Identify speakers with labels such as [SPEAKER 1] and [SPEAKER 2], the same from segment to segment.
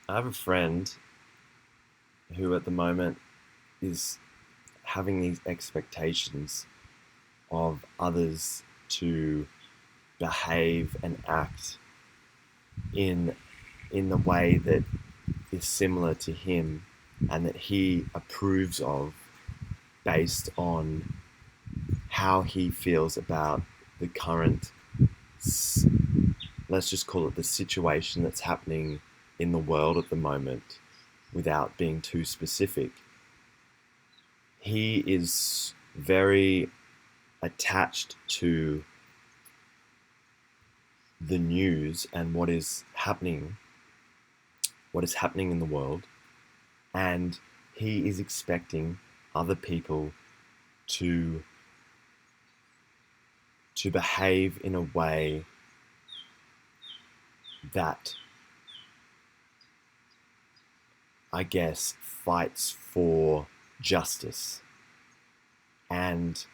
[SPEAKER 1] I have a friend who at the moment is having these expectations of others to behave and act in the way that is similar to him and that he approves of based on how he feels about the current, let's just call it the situation that's happening in the world at the moment without being too specific. He is very attached to the news and what is happening in the world, and he is expecting other people to behave in a way that, I guess, fights for justice. And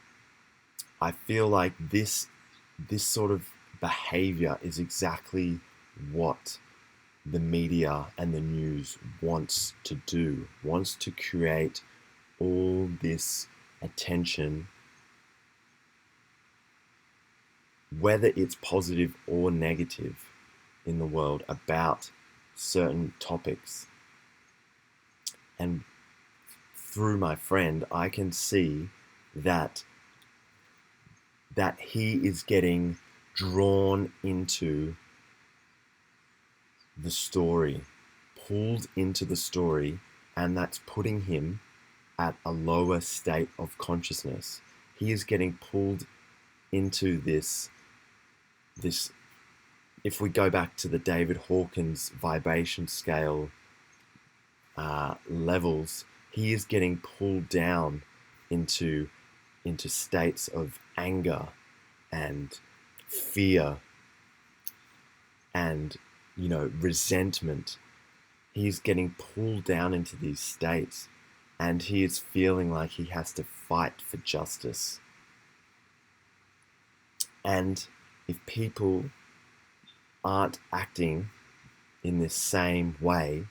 [SPEAKER 1] I feel like this sort of behavior is exactly what the media and the news wants to do, wants to create all this attention, whether it's positive or negative in the world, about certain topics. And through my friend, I can see that he is getting drawn into the story, pulled into the story, and that's putting him at a lower state of consciousness. He is getting pulled into this if we go back to the David Hawkins vibration scale levels, he is getting pulled down into states of anger and fear and resentment. He's getting pulled down into these states, and he is feeling like he has to fight for justice. And if people aren't acting in this same way,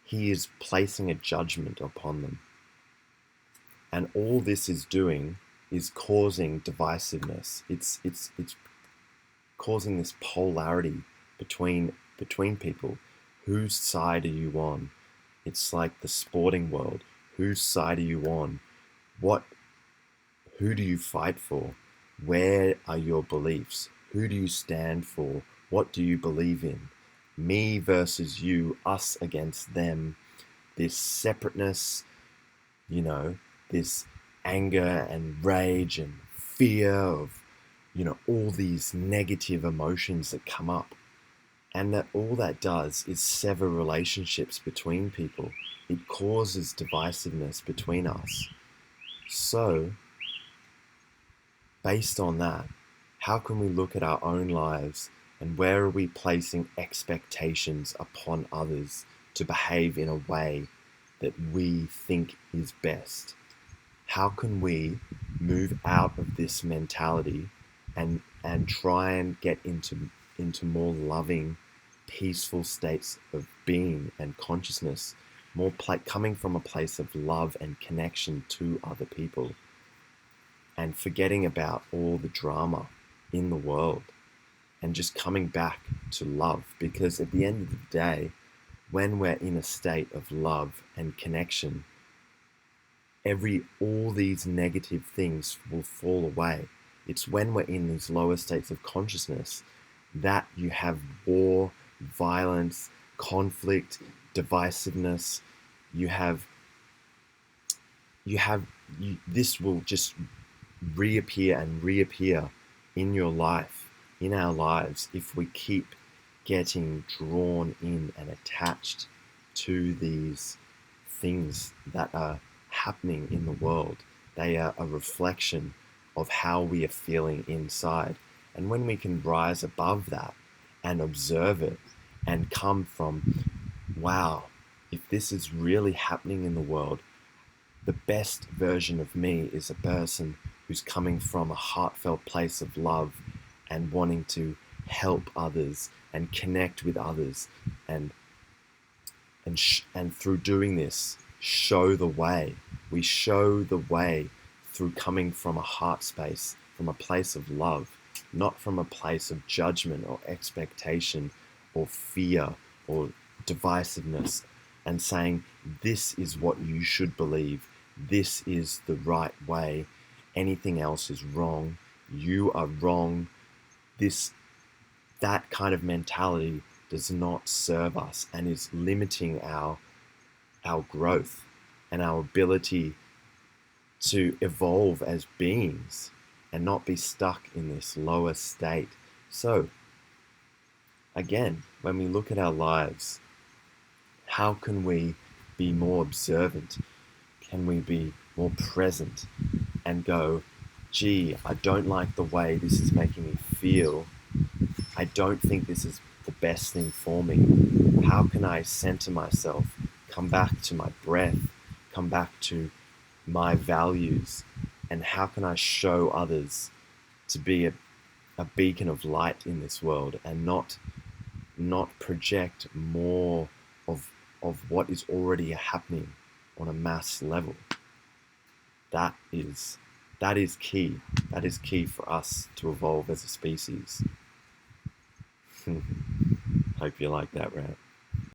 [SPEAKER 1] he is placing a judgment upon them. And all this is doing is causing divisiveness. It's causing this polarity between people. Whose side are you on? It's like the sporting world. Whose side are you on? Who do you fight for? Where are your beliefs? Who do you stand for? What do you believe in? Me versus you, us against them. This separateness, you know, this anger and rage and fear of, all these negative emotions that come up. And that all that does is sever relationships between people. It causes divisiveness between us. So, based on that, how can we look at our own lives and where are we placing expectations upon others to behave in a way that we think is best? How can we move out of this mentality and try and get into more loving, peaceful states of being and consciousness, coming from a place of love and connection to other people, and forgetting about all the drama in the world and just coming back to love? Because at the end of the day, when we're in a state of love and connection, all these negative things will fall away. It's when we're in these lower states of consciousness that you have war, violence, conflict, divisiveness. You have this will just reappear and reappear in your life, in our lives, if we keep getting drawn in and attached to these things that are happening in the world. They are a reflection of how we are feeling inside. And when we can rise above that and observe it and come from, wow, if this is really happening in the world, the best version of me is a person who's coming from a heartfelt place of love and wanting to help others and connect with others and and through doing this, show the way. We show the way through coming from a heart space, from a place of love, not from a place of judgment or expectation or fear or divisiveness, and saying, this is what you should believe. This is the right way. Anything else is wrong. You are wrong. That kind of mentality does not serve us and is limiting our growth and our ability to evolve as beings and not be stuck in this lower state. So, again, when we look at our lives, how can we be more observant? Can we be more present and go, gee, I don't like the way this is making me feel. I don't think this is the best thing for me. How can I center myself, come back to my breath, come back to my values, and how can I show others to be a beacon of light in this world and not project more of what is already happening on a mass level. That is key. That is key for us to evolve as a species. Hope you like that, Rat.